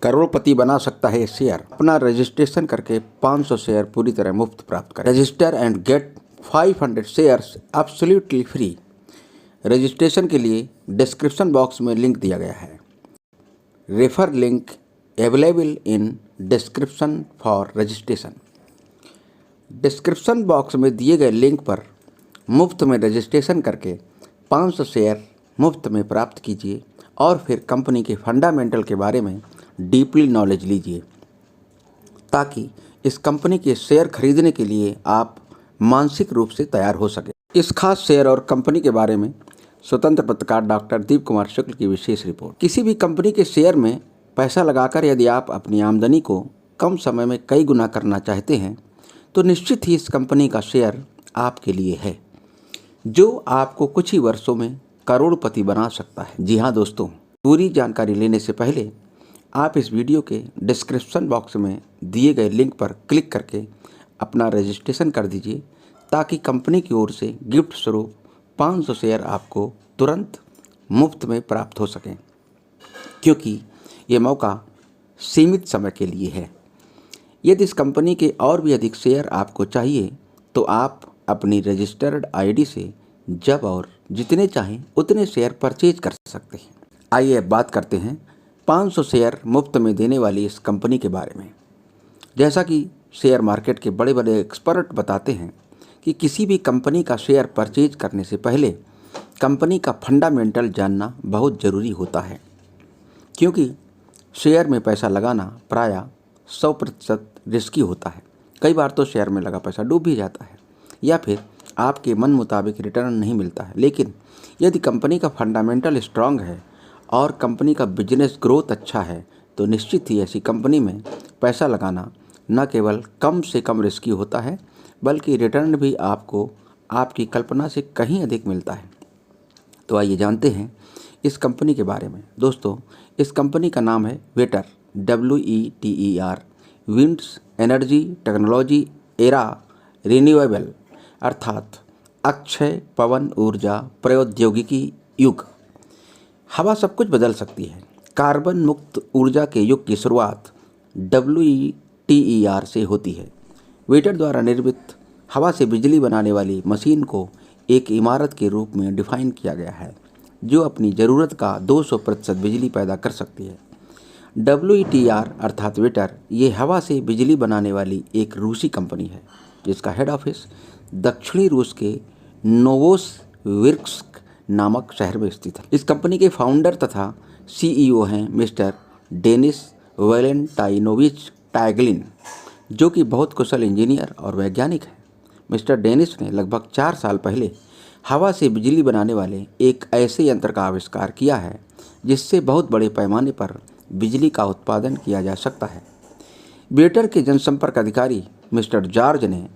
करोड़पति बना सकता है शेयर। अपना रजिस्ट्रेशन करके 500 शेयर पूरी तरह मुफ्त प्राप्त करें। Register and get 500 shares absolutely free. Registration के लिए डिस्क्रिप्शन बॉक्स में लिंक दिया गया है। Refer link available in description for registration. Description box में दिए गए लिंक पर मुफ्त में रजिस्ट्रेशन करके 500 शेयर मुफ्त में प्राप्त कीजिए और फिर कंपनी के फंडामेंटल के बारे में डीपली नॉलेज लीजिए, ताकि इस कंपनी के शेयर खरीदने के लिए आप मानसिक रूप से तैयार हो सके। इस खास शेयर और कंपनी के बारे में स्वतंत्र पत्रकार डॉक्टर दीप कुमार शुक्ल की विशेष रिपोर्ट। किसी भी कंपनी के शेयर में पैसा लगाकर यदि आप अपनी आमदनी को कम समय में कई गुना करना चाहते हैं तो निश्चित ही इस कंपनी का शेयर आपके लिए है, जो आपको कुछ ही वर्षों में करोड़पति बना सकता है। जी हाँ दोस्तों, पूरी जानकारी लेने से पहले आप इस वीडियो के डिस्क्रिप्शन बॉक्स में दिए गए लिंक पर क्लिक करके अपना रजिस्ट्रेशन कर दीजिए, ताकि कंपनी की ओर से गिफ्ट स्वरूप 500 शेयर आपको तुरंत मुफ्त में प्राप्त हो सकें, क्योंकि ये मौका सीमित समय के लिए है। यदि इस कंपनी के और भी अधिक शेयर आपको चाहिए तो आप अपनी रजिस्टर्ड आईडी से जब और जितने चाहें उतने शेयर परचेज कर सकते हैं। आइए अब बात करते हैं 500 शेयर मुफ्त में देने वाली इस कंपनी के बारे में। जैसा कि शेयर मार्केट के बड़े बड़े एक्सपर्ट बताते हैं कि किसी भी कंपनी का शेयर परचेज करने से पहले कंपनी का फंडामेंटल जानना बहुत ज़रूरी होता है, क्योंकि शेयर में पैसा लगाना प्रायः 100% रिस्की होता है। कई बार तो शेयर में लगा पैसा डूब भी जाता है या फिर आपके मन मुताबिक रिटर्न नहीं मिलता है। लेकिन यदि कंपनी का फंडामेंटल स्ट्रांग है और कंपनी का बिजनेस ग्रोथ अच्छा है तो निश्चित ही ऐसी कंपनी में पैसा लगाना न केवल कम से कम रिस्की होता है, बल्कि रिटर्न भी आपको आपकी कल्पना से कहीं अधिक मिलता है। तो आइए जानते हैं इस कंपनी के बारे में। दोस्तों, इस कंपनी का नाम है waiter, WETER, winds energy technology era renewable, अर्थात अक्षय पवन ऊर्जा प्रौद्योगिकी युग। हवा सब कुछ बदल सकती है। कार्बन मुक्त ऊर्जा के युग की शुरुआत WETER से होती है। वेटर द्वारा निर्मित हवा से बिजली बनाने वाली मशीन को एक इमारत के रूप में डिफाइन किया गया है, जो अपनी ज़रूरत का 200% बिजली पैदा कर सकती है। WETER अर्थात वेटर ये हवा से बिजली बनाने वाली एक रूसी कंपनी है, जिसका हेड ऑफिस दक्षिणी रूस के नोवोसिबिर्स्क नामक शहर में स्थित है। इस कंपनी के फाउंडर तथा CEO हैं मिस्टर डेनिस वैलेंटाइनोविच टैगलिन, जो कि बहुत कुशल इंजीनियर और वैज्ञानिक हैं। मिस्टर डेनिस ने लगभग 4 साल पहले हवा से बिजली बनाने वाले एक ऐसे यंत्र का आविष्कार किया है जिससे बहुत बड़े पैमाने पर बिजली का उत्पादन किया जा सकता है। वेटर के जनसंपर्क अधिकारी मिस्टर जॉर्ज ने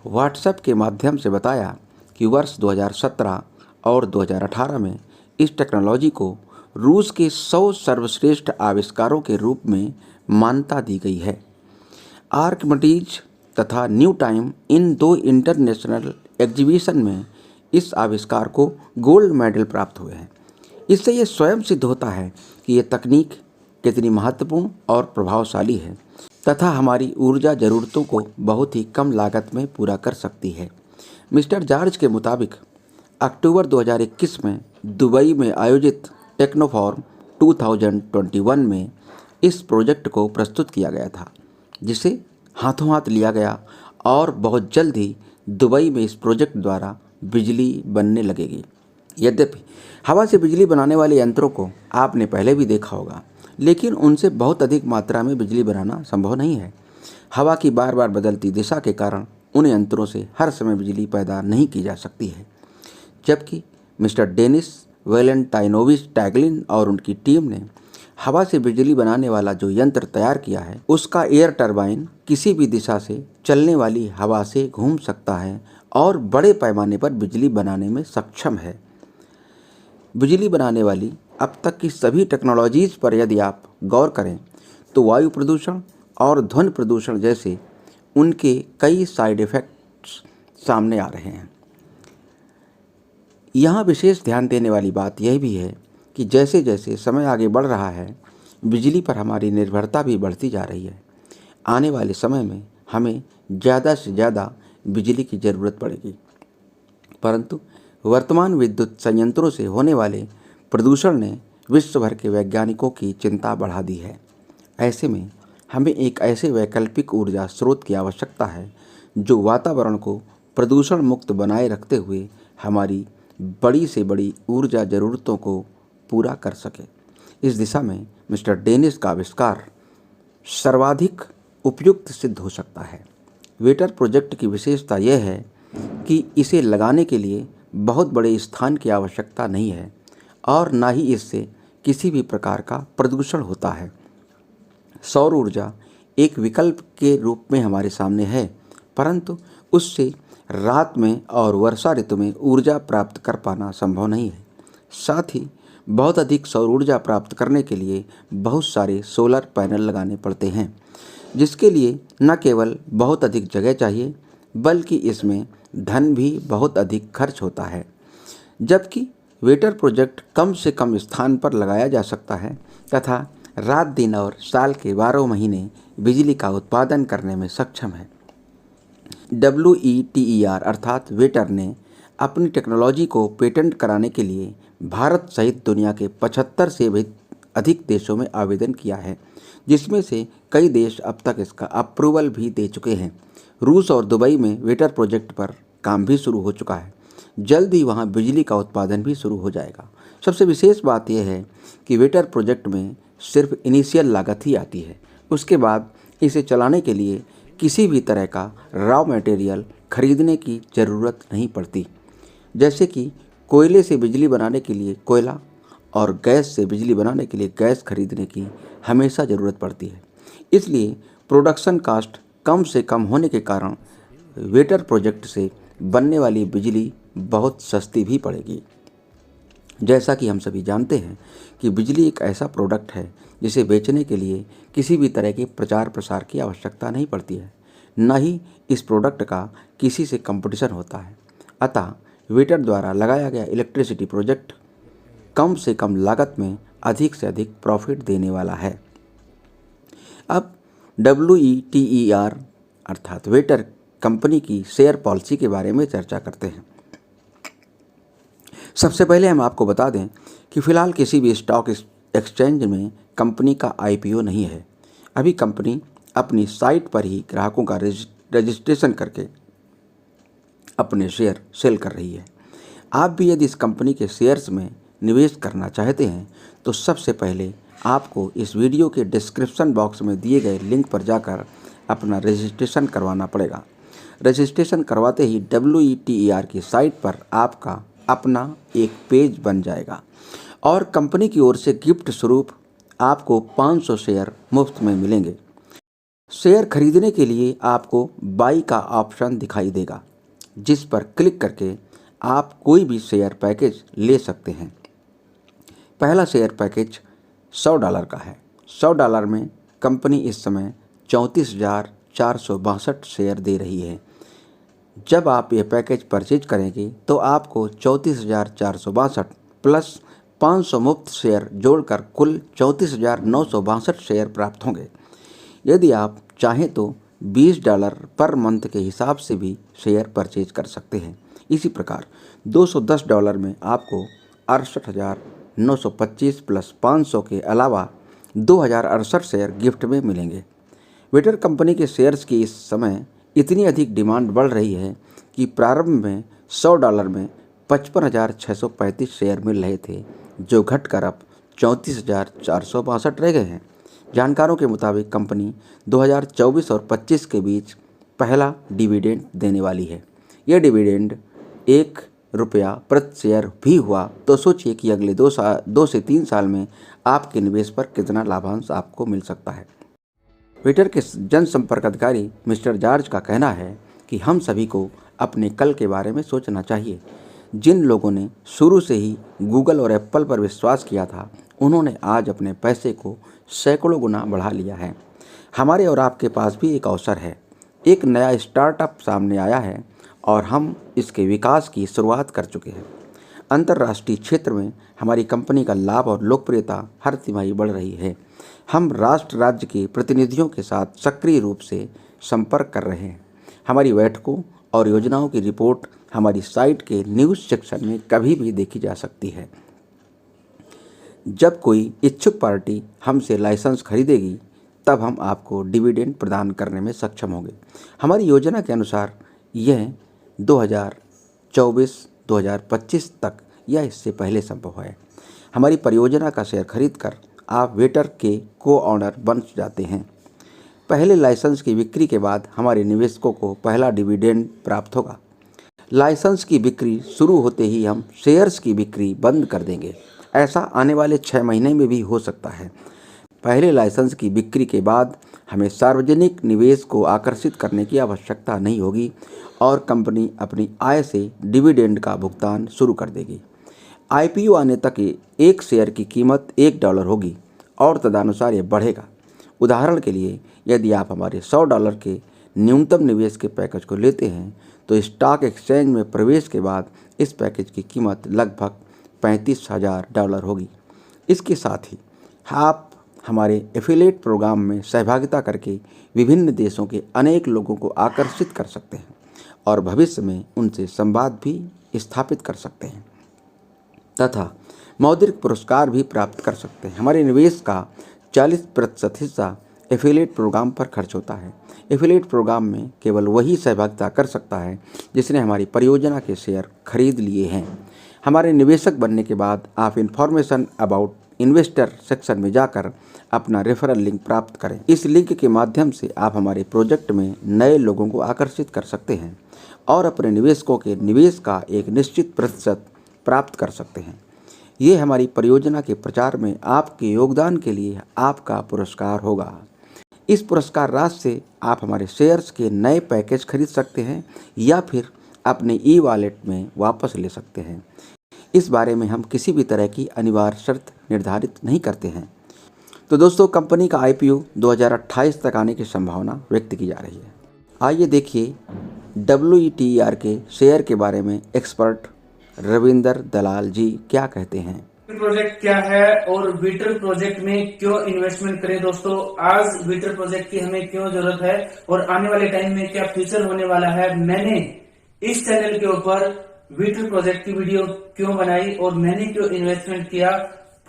व्हाट्सएप के माध्यम से बताया कि वर्ष 2017 और 2018 में इस टेक्नोलॉजी को रूस के 100 सर्वश्रेष्ठ आविष्कारों के रूप में मान्यता दी गई है। आर्किमिडीज तथा new time in 2 international exhibition में इस आविष्कार को गोल्ड मेडल प्राप्त हुए हैं। इससे ये स्वयं सिद्ध होता है कि ये तकनीक कितनी महत्वपूर्ण और प्रभावशाली है तथा हमारी ऊर्जा ज़रूरतों को बहुत ही कम लागत में पूरा कर सकती है। मिस्टर जॉर्ज के मुताबिक अक्टूबर 2021 में दुबई में आयोजित टेक्नोफॉर्म 2021 में इस प्रोजेक्ट को प्रस्तुत किया गया था, जिसे हाथों हाथ लिया गया और बहुत जल्द ही दुबई में इस प्रोजेक्ट द्वारा बिजली बनने लगेगी। यद्यपि हवा से बिजली बनाने वाले यंत्रों को आपने पहले भी देखा होगा, लेकिन उनसे बहुत अधिक मात्रा में बिजली बनाना संभव नहीं है। हवा की बार बार बदलती दिशा के कारण उन यंत्रों से हर समय बिजली पैदा नहीं की जा सकती है। जबकि मिस्टर डेनिस वैलेंटाइनोविच टैगलिन और उनकी टीम ने हवा से बिजली बनाने वाला जो यंत्र तैयार किया है, उसका एयर टरबाइन किसी भी दिशा से चलने वाली हवा से घूम सकता है और बड़े पैमाने पर बिजली बनाने में सक्षम है। बिजली बनाने वाली अब तक की सभी टेक्नोलॉजीज़ पर यदि आप गौर करें तो वायु प्रदूषण और ध्वनि प्रदूषण जैसे उनके कई साइड इफ़ेक्ट्स सामने आ रहे हैं। यहाँ विशेष ध्यान देने वाली बात यह भी है कि जैसे जैसे समय आगे बढ़ रहा है, बिजली पर हमारी निर्भरता भी बढ़ती जा रही है। आने वाले समय में हमें ज़्यादा से ज़्यादा बिजली की ज़रूरत पड़ेगी, परंतु वर्तमान विद्युत संयंत्रों से होने वाले प्रदूषण ने विश्व भर के वैज्ञानिकों की चिंता बढ़ा दी है। ऐसे में हमें एक ऐसे वैकल्पिक ऊर्जा स्रोत की आवश्यकता है जो वातावरण को प्रदूषण मुक्त बनाए रखते हुए हमारी बड़ी से बड़ी ऊर्जा ज़रूरतों को पूरा कर सके। इस दिशा में मिस्टर डेनिस का आविष्कार सर्वाधिक उपयुक्त सिद्ध हो सकता है। वेटर प्रोजेक्ट की विशेषता यह है कि इसे लगाने के लिए बहुत बड़े स्थान की आवश्यकता नहीं है और ना ही इससे किसी भी प्रकार का प्रदूषण होता है। सौर ऊर्जा एक विकल्प के रूप में हमारे सामने है, परंतु उससे रात में और वर्षा ऋतु में ऊर्जा प्राप्त कर पाना संभव नहीं है। साथ ही बहुत अधिक सौर ऊर्जा प्राप्त करने के लिए बहुत सारे सोलर पैनल लगाने पड़ते हैं, जिसके लिए न केवल बहुत अधिक जगह चाहिए बल्कि इसमें धन भी बहुत अधिक खर्च होता है। जबकि वेटर प्रोजेक्ट कम से कम स्थान पर लगाया जा सकता है तथा रात दिन और साल के 12 महीने बिजली का उत्पादन करने में सक्षम है। WETER अर्थात वेटर ने अपनी टेक्नोलॉजी को पेटेंट कराने के लिए भारत सहित दुनिया के 75 से भी अधिक देशों में आवेदन किया है, जिसमें से कई देश अब तक इसका अप्रूवल भी दे चुके हैं। रूस और दुबई में वेटर प्रोजेक्ट पर काम भी शुरू हो चुका है। जल्द ही वहां बिजली का उत्पादन भी शुरू हो जाएगा। सबसे विशेष बात यह है कि वेटर प्रोजेक्ट में सिर्फ इनिशियल लागत ही आती है। उसके बाद इसे चलाने के लिए किसी भी तरह का रॉ मटेरियल खरीदने की ज़रूरत नहीं पड़ती। जैसे कि कोयले से बिजली बनाने के लिए कोयला और गैस से बिजली बनाने के लिए गैस खरीदने की हमेशा ज़रूरत पड़ती है। इसलिए प्रोडक्शन कास्ट कम से कम होने के कारण वेटर प्रोजेक्ट से बनने वाली बिजली बहुत सस्ती भी पड़ेगी। जैसा कि हम सभी जानते हैं कि बिजली एक ऐसा प्रोडक्ट है जिसे बेचने के लिए किसी भी तरह के प्रचार प्रसार की आवश्यकता नहीं पड़ती है, न ही इस प्रोडक्ट का किसी से कंपटीशन होता है। अतः वेटर द्वारा लगाया गया इलेक्ट्रिसिटी प्रोजेक्ट कम से कम लागत में अधिक से अधिक प्रॉफिट देने वाला है। अब WETER अर्थात वेटर कंपनी की शेयर पॉलिसी के बारे में चर्चा करते हैं। सबसे पहले हम आपको बता दें कि फ़िलहाल किसी भी स्टॉक एक्सचेंज में कंपनी का IPO नहीं है। अभी कंपनी अपनी साइट पर ही ग्राहकों का रजिस्ट्रेशन करके अपने शेयर सेल कर रही है। आप भी यदि इस कंपनी के शेयर्स में निवेश करना चाहते हैं तो सबसे पहले आपको इस वीडियो के डिस्क्रिप्शन बॉक्स में दिए गए लिंक पर जाकर अपना रजिस्ट्रेशन करवाना पड़ेगा। रजिस्ट्रेशन करवाते ही WETER की साइट पर आपका अपना एक पेज बन जाएगा और कंपनी की ओर से गिफ्ट स्वरूप आपको 500 शेयर मुफ्त में मिलेंगे। शेयर खरीदने के लिए आपको बाई का ऑप्शन दिखाई देगा, जिस पर क्लिक करके आप कोई भी शेयर पैकेज ले सकते हैं। पहला शेयर पैकेज $100 का है। $100 में कंपनी इस समय 34,462 शेयर दे रही है। जब आप ये पैकेज परचेज करेंगे तो आपको 34,462 प्लस 500 मुफ्त शेयर जोड़कर कुल 34,962 शेयर प्राप्त होंगे। यदि आप चाहें तो $20 पर मंथ के हिसाब से भी शेयर परचेज कर सकते हैं। इसी प्रकार $210 में आपको 68,925 प्लस 500 के अलावा 2,068 शेयर गिफ्ट में मिलेंगे। वेटर कंपनी के शेयर्स की इस समय इतनी अधिक डिमांड बढ़ रही है कि प्रारंभ में $100 में 55,635 शेयर मिल रहे थे, जो घटकर अब 34,462 रह गए हैं। जानकारों के मुताबिक कंपनी 2024 और 25 के बीच पहला डिविडेंड देने वाली है। यह डिविडेंड ₹1 प्रति शेयर भी हुआ तो सोचिए कि अगले 2 से 3 साल में आपके निवेश पर कितना लाभांश आपको मिल सकता है। ट्विटर के जनसंपर्क अधिकारी मिस्टर जॉर्ज का कहना है कि हम सभी को अपने कल के बारे में सोचना चाहिए। जिन लोगों ने शुरू से ही गूगल और एप्पल पर विश्वास किया था, उन्होंने आज अपने पैसे को सैकड़ों गुना बढ़ा लिया है। हमारे और आपके पास भी एक अवसर है। एक नया स्टार्टअप सामने आया है और हम इसके विकास की शुरुआत कर चुके हैं। अंतर्राष्ट्रीय क्षेत्र में हमारी कंपनी का लाभ और लोकप्रियता हर तिमाही बढ़ रही है। हम राष्ट्र राज्य के प्रतिनिधियों के साथ सक्रिय रूप से संपर्क कर रहे हैं। हमारी बैठकों और योजनाओं की रिपोर्ट हमारी साइट के न्यूज़ सेक्शन में कभी भी देखी जा सकती है। जब कोई इच्छुक पार्टी हमसे लाइसेंस खरीदेगी तब हम आपको डिविडेंड प्रदान करने में सक्षम होंगे। हमारी योजना के अनुसार यह 2024-2025 तक या इससे पहले संभव है। हमारी परियोजना का शेयर खरीदकर आप वेटर के को-ऑनर बन जाते हैं। पहले लाइसेंस की बिक्री के बाद हमारे निवेशकों को पहला डिविडेंड प्राप्त होगा। लाइसेंस की बिक्री शुरू होते ही हम शेयर्स की बिक्री बंद कर देंगे। ऐसा आने वाले 6 महीने में भी हो सकता है। पहले लाइसेंस की बिक्री के बाद हमें सार्वजनिक निवेश को आकर्षित करने की आवश्यकता नहीं होगी और कंपनी अपनी आय से डिविडेंड का भुगतान शुरू कर देगी। आईपीओ आने तक एक शेयर की कीमत $1 होगी और तदनुसार यह बढ़ेगा। उदाहरण के लिए यदि आप हमारे $100 के न्यूनतम निवेश के पैकेज को लेते हैं तो स्टॉक एक्सचेंज में प्रवेश के बाद इस पैकेज की कीमत लगभग $35,000 होगी। इसके साथ ही आप हमारे एफिलिएट प्रोग्राम में सहभागिता करके विभिन्न देशों के अनेक लोगों को आकर्षित कर सकते हैं और भविष्य में उनसे संवाद भी स्थापित कर सकते हैं तथा मौद्रिक पुरस्कार भी प्राप्त कर सकते हैं। हमारे निवेश का 40% हिस्सा एफिलिएट प्रोग्राम पर खर्च होता है। एफिलिएट प्रोग्राम में केवल वही सहभागिता कर सकता है जिसने हमारी परियोजना के शेयर खरीद लिए हैं। हमारे निवेशक बनने के बाद आप इन्फॉर्मेशन अबाउट इन्वेस्टर सेक्शन में जाकर अपना रेफरल लिंक प्राप्त करें। इस लिंक के माध्यम से आप हमारे प्रोजेक्ट में नए लोगों को आकर्षित कर सकते हैं और अपने निवेशकों के निवेश का एक निश्चित प्रतिशत प्राप्त कर सकते हैं। ये हमारी परियोजना के प्रचार में आपके योगदान के लिए आपका पुरस्कार होगा। इस पुरस्कार राशि से आप हमारे शेयर्स के नए पैकेज खरीद सकते हैं या फिर अपने ई-वॉलेट में वापस ले सकते हैं। इस बारे में हम किसी भी तरह की अनिवार्य शर्त निर्धारित नहीं करते हैं। तो दोस्तों, कंपनी का आईपीओ 2028 तक आने की संभावना व्यक्त की जा रही है। आइए देखिए WETR के शेयर के बारे में एक्सपर्ट रविंदर दलाल जी क्या कहते हैं। प्रोजेक्ट क्या है और वीटर प्रोजेक्ट में क्यों इन्वेस्टमेंट करें दोस्तों, आज वीटर प्रोजेक्ट की हमें क्यों जरूरत है और आने वाले टाइम में क्या फ्यूचर होने वाला है। मैंने इस चैनल के ऊपर वीटर प्रोजेक्ट की वीडियो क्यों बनाई और मैंने क्यों इन्वेस्टमेंट किया,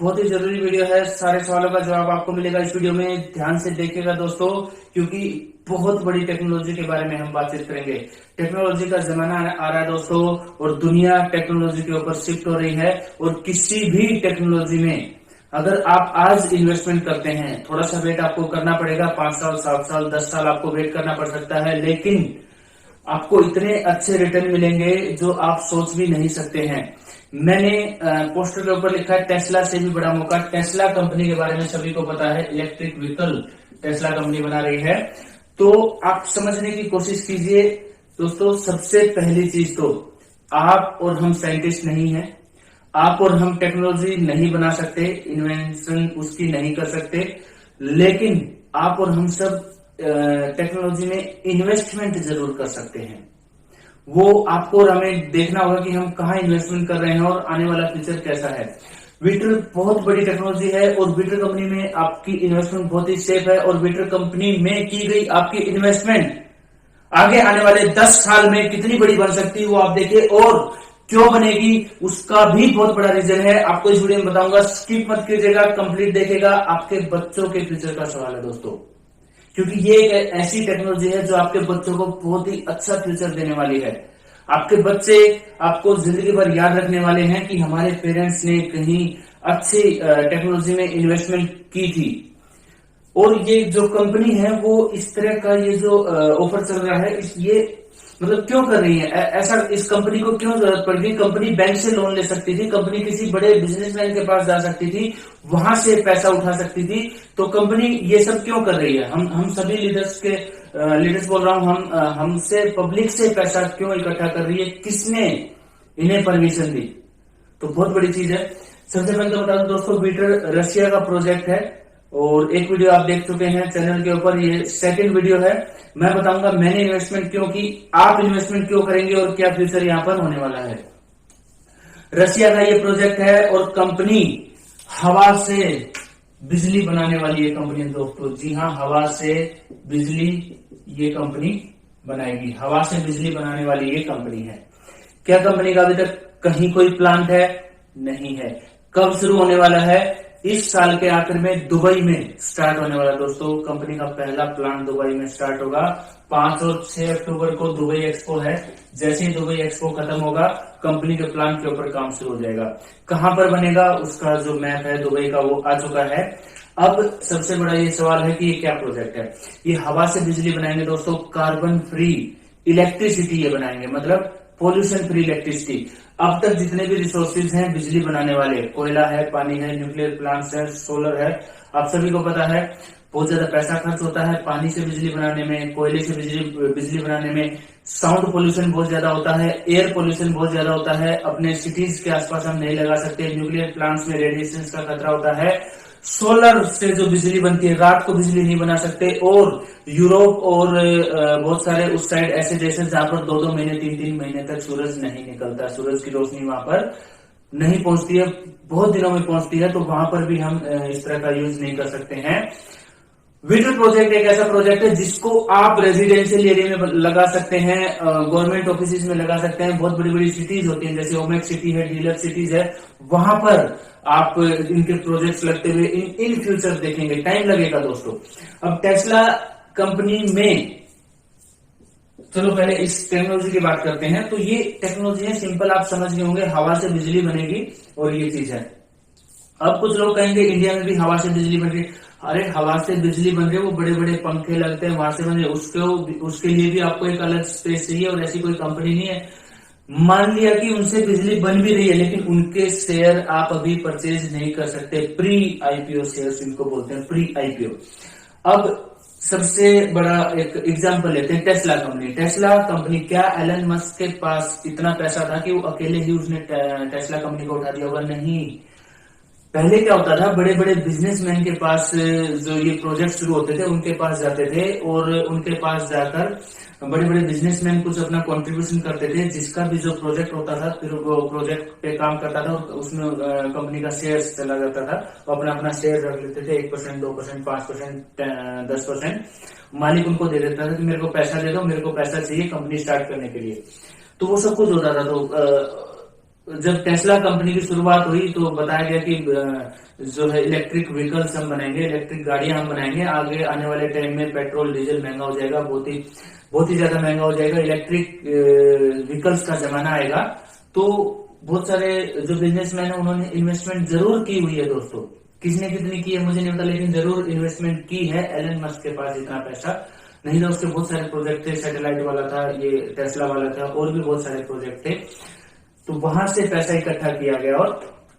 बहुत ही जरूरी वीडियो है। सारे सवालों का जवाब आपको मिलेगा इस वीडियो में, ध्यान से देखिएगा दोस्तों, क्योंकि बहुत बड़ी टेक्नोलॉजी के बारे में हम बातचीत करेंगे। टेक्नोलॉजी का जमाना आ रहा है दोस्तों और दुनिया टेक्नोलॉजी के ऊपर शिफ्ट हो रही है और किसी भी टेक्नोलॉजी में अगर आप आज इन्वेस्टमेंट करते हैं, थोड़ा सा वेट आपको करना पड़ेगा, 5 साल 7 साल 10 साल आपको वेट करना पड़ सकता है, लेकिन आपको इतने अच्छे रिटर्न मिलेंगे जो आप सोच भी नहीं सकते हैं। मैंने पोस्टर के ऊपर लिखा है टेस्ला से भी बड़ा मौका। टेस्ला कंपनी के बारे में सभी को पता है, इलेक्ट्रिक व्हीकल टेस्ला कंपनी बना रही है। तो आप समझने की कोशिश कीजिए दोस्तों। सबसे पहली चीज तो आप और हम साइंटिस्ट नहीं है, आप और हम टेक्नोलॉजी नहीं बना सकते, इन्वेंशन उसकी नहीं कर सकते, लेकिन आप और हम सब टेक्नोलॉजी में इन्वेस्टमेंट जरूर कर सकते हैं। वो आपको और हमें देखना होगा कि हम कहाँ इन्वेस्टमेंट कर रहे हैं और आने वाला फ्यूचर कैसा है। वीटर बहुत बड़ी टेक्नोलॉजी है और वीटर कंपनी में आपकी इन्वेस्टमेंट बहुत ही सेफ है और वीटर कंपनी में की गई आपकी इन्वेस्टमेंट आगे आने वाले 10 साल में कितनी बड़ी बन सकती है वो आप देखिए, और क्यों बनेगी उसका भी बहुत बड़ा रीजन है, आपको इस वीडियो में बताऊंगा। स्किप मत कीजिएगा, कंप्लीट देखिएगा। आपके बच्चों के फ्यूचर का सवाल है दोस्तों, क्योंकि ये एक ऐसी टेक्नोलॉजी है जो आपके बच्चों को बहुत ही अच्छा फ्यूचर देने वाली है। आपके बच्चे आपको जिंदगी भर याद रखने वाले हैं कि हमारे पेरेंट्स ने कहीं अच्छी टेक्नोलॉजी में इन्वेस्टमेंट की थी। और ये जो कंपनी है वो इस तरह का ये जो ऑफर चल रहा है, ये मतलब क्यों कर रही है ऐसा, इस कंपनी को क्यों जरूरत पड़ गई। कंपनी बैंक से लोन ले सकती थी, कंपनी किसी बड़े बिजनेसमैन के पास जा सकती थी, वहां से पैसा उठा सकती थी। तो कंपनी ये सब क्यों कर रही है। हम सभी लीडर्स बोल रहा हूं, हमसे पब्लिक से पैसा क्यों इकट्ठा कर रही है, किसने इन्हें परमिशन दी। तो बहुत बड़ी चीज है। सबसे पहले तो बता दूं दोस्तों, वीटर रशिया का प्रोजेक्ट है और एक वीडियो आप देख चुके हैं चैनल के ऊपर, ये सेकंड वीडियो है। मैं बताऊंगा मैंने इन्वेस्टमेंट क्यों की, आप इन्वेस्टमेंट क्यों करेंगे और क्या फ्यूचर यहां पर होने वाला है। रशिया का ये प्रोजेक्ट है और कंपनी हवा से बिजली बनाने वाली ये कंपनी है दोस्तों। जी हाँ, हवा से बिजली ये कंपनी बनाएगी। हवा से बिजली बनाने वाली ये कंपनी है। क्या कंपनी का अभी तक कहीं कोई प्लांट है? नहीं है। कब शुरू होने वाला है? इस साल के आखिर में दुबई में स्टार्ट होने वाला दोस्तों। कंपनी का पहला प्लांट दुबई में स्टार्ट होगा। 5 और 6 अक्टूबर को दुबई एक्सपो है। जैसे ही दुबई एक्सपो खत्म होगा, कंपनी के प्लांट के ऊपर काम शुरू हो जाएगा। कहां पर बनेगा उसका जो मैप है दुबई का वो आ चुका है। अब सबसे बड़ा ये सवाल है कि ये क्या प्रोजेक्ट है। ये हवा से बिजली बनाएंगे दोस्तों। कार्बन फ्री इलेक्ट्रिसिटी ये बनाएंगे, मतलब पोल्यूशन फ्री इलेक्ट्रिसिटी। अब तक जितने भी रिसोर्सेज हैं बिजली बनाने वाले, कोयला है, पानी है, न्यूक्लियर प्लांट्स है, सोलर है, आप सभी को पता है बहुत ज्यादा पैसा खर्च होता है पानी से बिजली बनाने में, कोयले से बिजली बनाने में। साउंड पोल्यूशन बहुत ज्यादा होता है, एयर पोल्यूशन बहुत ज्यादा होता है। अपने सिटीज के आसपास हम नहीं लगा सकते। न्यूक्लियर प्लांट्स में रेडिएशन का खतरा होता है। सोलर से जो बिजली बनती है, रात को बिजली नहीं बना सकते। और यूरोप और बहुत सारे उस साइड ऐसे देश हैं जहां पर 2-2 महीने 3-3 महीने तक सूरज नहीं निकलता, सूरज की रोशनी वहां पर नहीं पहुंचती है, बहुत दिनों में पहुंचती है। तो वहां पर भी हम इस तरह का यूज नहीं कर सकते हैं। विटर प्रोजेक्ट एक ऐसा प्रोजेक्ट है जिसको आप रेजिडेंशियल एरिया में लगा सकते हैं, गवर्नमेंट ऑफिस में लगा सकते हैं। बहुत बड़ी बड़ी सिटीज होती हैं, जैसे ओमेक सिटी है, डीलर सिटीज है, वहां पर आप इनके प्रोजेक्ट्स लगते हुए इन फ्यूचर देखेंगे। टाइम लगेगा दोस्तों। अब टेस्ला कंपनी में, चलो पहले इस टेक्नोलॉजी की बात करते हैं। तो ये टेक्नोलॉजी है, सिंपल आप समझ गए होंगे, हवा से बिजली बनेगी और ये चीज है। अब कुछ लोग कहेंगे इंडिया में भी हवा से बिजली बन रही। अरे हवा से बिजली बन रही है, वो बड़े बड़े पंखे लगते हैं वहां से बन रहे, उसके लिए भी आपको एक अलग स्पेस चाहिए और ऐसी कोई कंपनी नहीं है। मान लिया कि उनसे बिजली बन भी रही है, लेकिन उनके शेयर आप अभी परचेज नहीं कर सकते। प्री आईपीओ शेयर्स इनको बोलते हैं, प्री आईपीओ। अब सबसे बड़ा एक एग्जांपल लेते हैं, टेस्ला कंपनी। टेस्ला कंपनी, क्या एलन मस्क के पास इतना पैसा था कि वो अकेले ही उसने टेस्ला कंपनी को उठा दिया होगा? नहीं। पहले क्या होता था, बड़े बड़े बिजनेसमैन के पास जो ये प्रोजेक्ट शुरू होते थे उनके पास जाते थे और उनके पास जाकर बड़े बड़े बिजनेसमैन कुछ अपना कंट्रीब्यूशन करते थे। जिसका भी जो प्रोजेक्ट होता था फिर वो प्रोजेक्ट पे काम करता था और उसमें कंपनी का शेयर चला जाता था। वो अपना अपना शेयर रख लेते थे, 1%, 2%, 5%, 10%। मालिक उनको दे देता था कि मेरे को पैसा दे दो, मेरे को पैसा चाहिए कंपनी स्टार्ट करने के लिए। तो वो सब कुछ होता था। तो जब टेस्ला कंपनी की शुरुआत हुई तो बताया गया कि जो है इलेक्ट्रिक व्हीकल्स हम बनाएंगे, इलेक्ट्रिक गाड़ियां हम बनाएंगे। आगे आने वाले टाइम में पेट्रोल डीजल महंगा हो जाएगा, बहुत ही ज्यादा महंगा हो जाएगा। इलेक्ट्रिक व्हीकल्स का जमाना आएगा। तो बहुत सारे जो बिजनेसमैन है उन्होंने इन्वेस्टमेंट जरूर की हुई है दोस्तों। किसने कितनी की है मुझे नहीं पता, लेकिन जरूर इन्वेस्टमेंट की है। एलन मस्क के पास इतना पैसा नहीं था, उसके बहुत सारे प्रोजेक्ट थे। सैटेलाइट वाला था, ये टेस्ला वाला था, और भी बहुत सारे प्रोजेक्ट थे। तो वहां से पैसा इकट्ठा किया गया और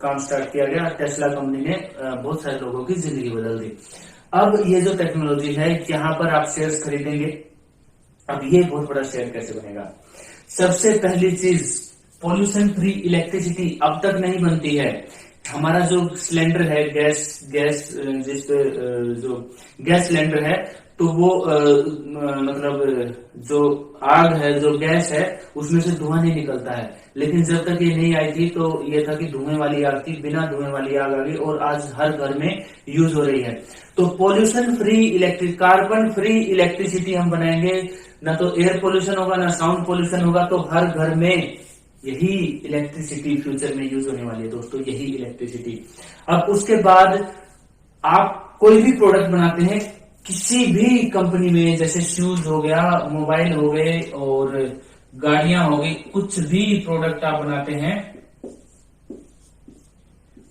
काम स्टार्ट किया गया। टेस्ला कंपनी ने बहुत सारे लोगों की जिंदगी बदल दी। अब ये जो टेक्नोलॉजी है, यहाँ पर आप शेयर्स खरीदेंगे। अब ये बहुत बड़ा शेयर कैसे बनेगा? सबसे पहली चीज, पोल्यूशन फ्री इलेक्ट्रिसिटी अब तक नहीं बनती है। हमारा जो सिलेंडर है, गैस जो गैस सिलेंडर है, तो वो मतलब जो आग है, जो गैस है, उसमें से धुआं नहीं निकलता है। लेकिन जब तक ये नहीं आई थी तो ये था कि धुएं वाली आग थी, बिना धुएं वाली आग आ गई और आज हर घर में यूज हो रही है। तो pollution free carbon free electricity हम बनाएंगे। ना तो एयर पोल्यूशन होगा, ना साउंड पोल्यूशन होगा। तो हर घर में यही इलेक्ट्रिसिटी फ्यूचर में यूज होने वाली है दोस्तों, यही इलेक्ट्रिसिटी। अब उसके बाद आप कोई भी प्रोडक्ट बनाते हैं किसी भी कंपनी में, जैसे शूज हो गया, मोबाइल हो गए और गाड़ियां हो गई, कुछ भी प्रोडक्ट आप बनाते हैं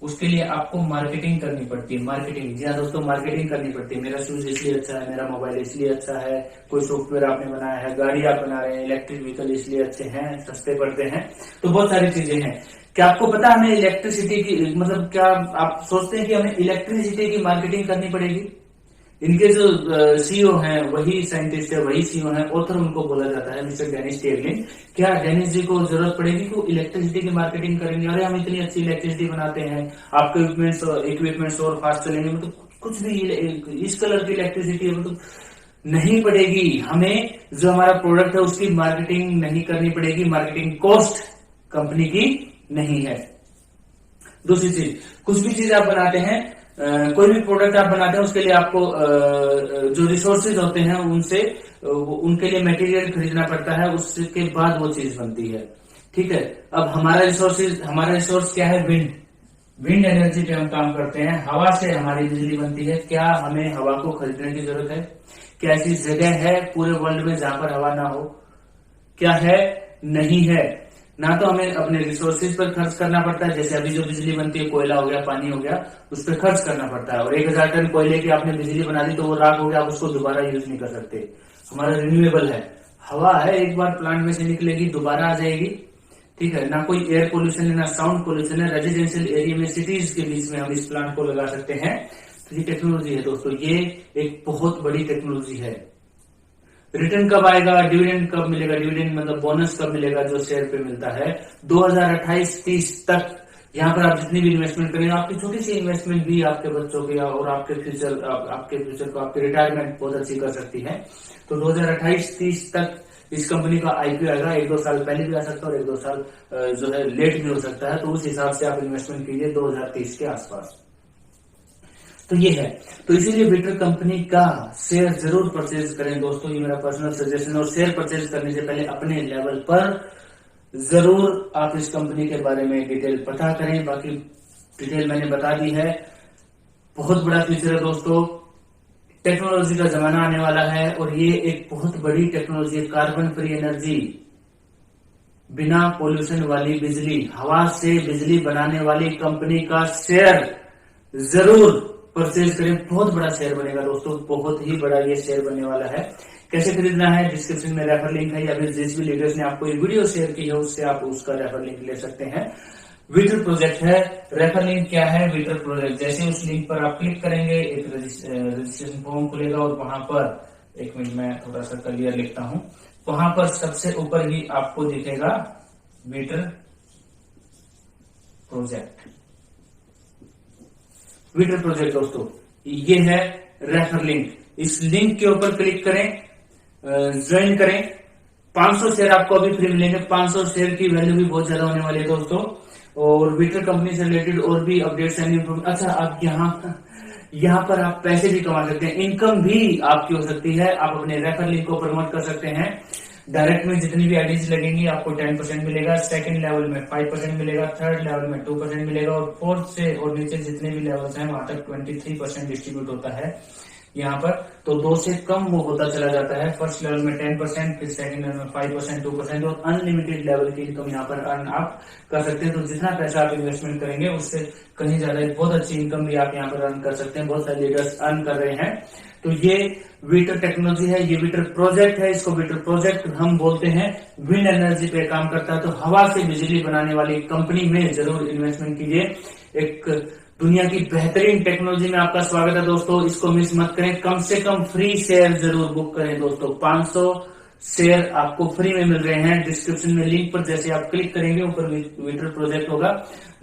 उसके लिए आपको मार्केटिंग करनी पड़ती है। मार्केटिंग, जी हाँ दोस्तों, मार्केटिंग करनी पड़ती है। मेरा शूज इसलिए अच्छा है, मेरा मोबाइल इसलिए अच्छा है, कोई सॉफ्टवेयर आपने बनाया है, गाड़ी आप बना रहे हैं, इलेक्ट्रिक व्हीकल इसलिए अच्छे हैं, सस्ते पड़ते हैं। तो बहुत सारी चीजें हैं। क्या आपको पता है हमें इलेक्ट्रिसिटी की, मतलब क्या आप सोचते हैं कि हमें इलेक्ट्रिसिटी की मार्केटिंग करनी पड़ेगी? इनके जो सीईओ हैं वही साइंटिस्ट है, वही सीईओ है, ऑथर उनको बोला जाता है, मिस्टर डेनिस टेगलिन। क्या डेनिस जी को जरूरत पड़ेगी कि इलेक्ट्रिसिटी की मार्केटिंग करेंगे? अरे हम इतनी अच्छी इलेक्ट्रिसिटी बनाते हैं, आपके इक्विपमेंट्स और फास्ट चलेंगे, मतलब कुछ भी इस कलर की इलेक्ट्रिसिटी है, मतलब नहीं पड़ेगी। हमें जो हमारा प्रोडक्ट है उसकी मार्केटिंग नहीं करनी पड़ेगी, मार्केटिंग कॉस्ट कंपनी की नहीं है। दूसरी चीज, कुछ भी चीज आप बनाते हैं, कोई भी प्रोडक्ट आप बनाते हैं, उसके लिए आपको जो रिसोर्सेज होते हैं उनसे उनके लिए मटेरियल खरीदना पड़ता है, उसके बाद वो चीज बनती है। ठीक है, अब हमारा रिसोर्स क्या है? विंड एनर्जी पे हम काम करते हैं, हवा से हमारी बिजली बनती है। क्या हमें हवा को खरीदने की जरूरत है? क्या ऐसी जगह है पूरे वर्ल्ड में जहां पर हवा ना हो? क्या है? नहीं है। ना तो हमें अपने रिसोर्सेज पर खर्च करना पड़ता है, जैसे अभी जो बिजली बनती है, कोयला हो गया, पानी हो गया, उस पर खर्च करना पड़ता है। और 1000 टन कोयले की आपने बिजली बना दी तो वो राख हो गया, आप उसको दोबारा यूज नहीं कर सकते। हमारा रिन्यूएबल है, हवा है, एक बार प्लांट में से निकलेगी दोबारा आ जाएगी। ठीक है, ना कोई एयर पोल्यूशन है, ना साउंड पोल्यूशन है। रेजिडेंशियल एरिया में, सिटीज के बीच में हम इस प्लांट को लगा सकते हैं। तो ये टेक्नोलॉजी है दोस्तों, ये एक बहुत बड़ी टेक्नोलॉजी है। रिटर्न कब आएगा? डिविडेंड कब मिलेगा? डिविडेंड मतलब बोनस कब मिलेगा जो शेयर पे मिलता है? 2028-30 तक यहाँ पर आप जितनी भी इन्वेस्टमेंट करेंगे, आपकी छोटी सी इन्वेस्टमेंट भी आपके बच्चों के और आपके फ्यूचर को, आपकी रिटायरमेंट बहुत अच्छी कर सकती है। तो 2028-30 तक इस कंपनी का आईपीओ आएगा। 1-2 साल पहले भी आ सकता है और 1-2 साल जो है लेट भी हो सकता है। तो उस हिसाब से आप इन्वेस्टमेंट कीजिए 2030 के आसपास। तो ये है, तो इसीलिए विटर कंपनी का शेयर जरूर परचेज करें दोस्तों, ये मेरा पर्सनल सजेशन। और शेयर परचेज करने से पहले अपने लेवल पर जरूर आप इस कंपनी के बारे में डिटेल पता करें। बाकी डिटेल मैंने बता दी है। बहुत बड़ा फ्यूचर है दोस्तों, टेक्नोलॉजी का जमाना आने वाला है और ये एक बहुत बड़ी टेक्नोलॉजी है। कार्बन फ्री एनर्जी, बिना पोल्यूशन वाली बिजली, हवा से बिजली बनाने वाली कंपनी का शेयर जरूर परचेज करें। बहुत बड़ा शेयर बनेगा दोस्तों, बहुत ही बड़ा ये शेयर बनने वाला है। कैसे खरीदना है? डिस्क्रिप्शन में रेफर लिंक है, या फिर जिस भी लीडर्स ने आपको ये वीडियो शेयर की है उससे आप उसका रेफर लिंक ले सकते हैं। विटर प्रोजेक्ट है, रेफर लिंक क्या है? विटर प्रोजेक्ट। जैसे उस लिंक पर आप क्लिक करेंगे एक रजिस्ट्रेशन फॉर्म खुलेगा और वहां पर, एक मिनट में थोड़ा सा क्लियर लिखता हूं, वहां पर सबसे ऊपर ही आपको दिखेगा विटर प्रोजेक्ट। विटर प्रोजेक्ट दोस्तों, ये है रेफर लिंक। इस लिंक के ऊपर क्लिक करें, ज्वाइन करें। 500 शेयर आपको अभी फ्री मिलेंगे। 500 शेयर की वैल्यू भी बहुत ज्यादा होने वाली है दोस्तों। और विटर कंपनी से रिलेटेड और भी अपडेट्स एंड इन्फॉर्मेशन। अच्छा, आप यहाँ पर आप पैसे भी कमा सकते हैं, इनकम भी आपकी हो सकती है। आप अपने रेफर लिंक को प्रमोट कर सकते हैं। डायरेक्ट में जितनी भी आईडीज लगेंगी आपको 10% मिलेगा, सेकंड लेवल में 5% मिलेगा, थर्ड लेवल में 2% मिलेगा और फोर्थ से और नीचे जितने भी लेवल्स हैं वहां तक 23% डिस्ट्रीब्यूट होता है यहाँ पर। तो 2 से कम वो होता चला जाता है। फर्स्ट लेवल में 10%, फिर सेकंड लेवल में 5%, 2% और अनलिमिटेड लेवल की इनकम यहाँ पर अर्न आप कर सकते हैं। तो जितना पैसा आप इन्वेस्टमेंट करेंगे उससे कहीं ज्यादा बहुत अच्छी इनकम भी आप यहाँ पर अर्न कर सकते हैं। बहुत सारे लीडर्स अर्न कर रहे हैं। तो ये विटर टेक्नोलॉजी है, ये विटर प्रोजेक्ट है। इसको विटर प्रोजेक्ट हम बोलते हैं। विंड एनर्जी पे काम करता है, तो हवा से बिजली बनाने वाली कंपनी में जरूर इन्वेस्टमेंट कीजिए। एक दुनिया की बेहतरीन टेक्नोलॉजी में आपका स्वागत है दोस्तों, इसको मिस मत करें। कम से कम फ्री शेयर जरूर बुक करें दोस्तों। 500 शेयर आपको फ्री में मिल रहे हैं। डिस्क्रिप्शन में लिंक पर जैसे आप क्लिक करेंगे ऊपर विटर प्रोजेक्ट होगा,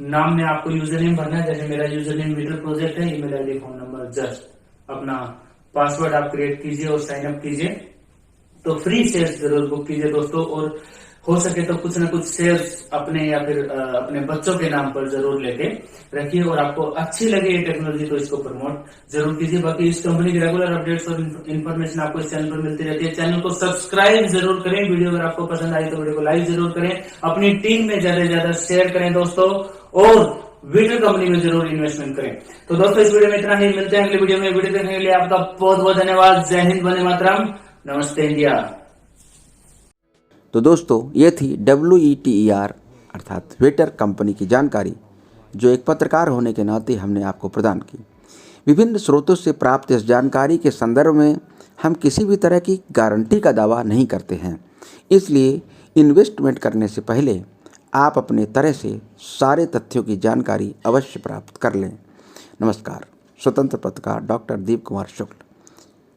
नाम में आपको यूजर नेम भरना है। जैसे मेरा यूजर नेम विटर प्रोजेक्ट है, email ID, phone number, just अपना पासवर्ड आप क्रिएट कीजिए और साइन अप कीजिए। तो फ्री शेयर्स जरूर बुक कीजिए दोस्तों। और हो सके तो कुछ ना कुछ शेयर्स अपने या फिर अपने बच्चों के नाम पर जरूर लेके रखिए। और आपको अच्छी लगे ये टेक्नोलॉजी तो इसको प्रमोट जरूर कीजिए। बाकी इस कंपनी की रेगुलर अपडेट्स और इन्फॉर्मेशन आपको इस चैनल पर मिलती रहती है। चैनल को सब्सक्राइब जरूर करें। वीडियो अगर आपको पसंद आई तो वीडियो को लाइक जरूर करें। अपनी टीम में ज्यादा से ज्यादा शेयर करें दोस्तों और विटर कंपनी में जरूर इन्वेस्टमेंट करें। तो दोस्तों इस वीडियो में इतना ही, मिलते हैं अगले वीडियो में। वीडियो देखने के लिए आपका बहुत बहुत धन्यवाद। जय हिंद, वंदे मातरम, नमस्ते इंडिया। तो दोस्तों ये थी WETER अर्थात विटर कंपनी की जानकारी, जो एक पत्रकार होने के नाते हमने आपको प्रदान की। विभिन्न स्रोतों से प्राप्त इस जानकारी के संदर्भ में हम किसी भी तरह की गारंटी का दावा नहीं करते हैं, इसलिए इन्वेस्टमेंट करने से पहले आप अपने तरह से सारे तथ्यों की जानकारी अवश्य प्राप्त कर लें। नमस्कार, स्वतंत्र पत्रकार डॉक्टर दीप कुमार शुक्ल।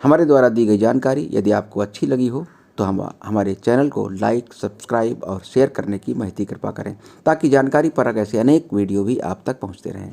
हमारे द्वारा दी गई जानकारी यदि आपको अच्छी लगी हो तो हमारे चैनल को लाइक, सब्सक्राइब और शेयर करने की महती कृपा करें, ताकि जानकारी परक ऐसे अनेक वीडियो भी आप तक पहुंचते रहें।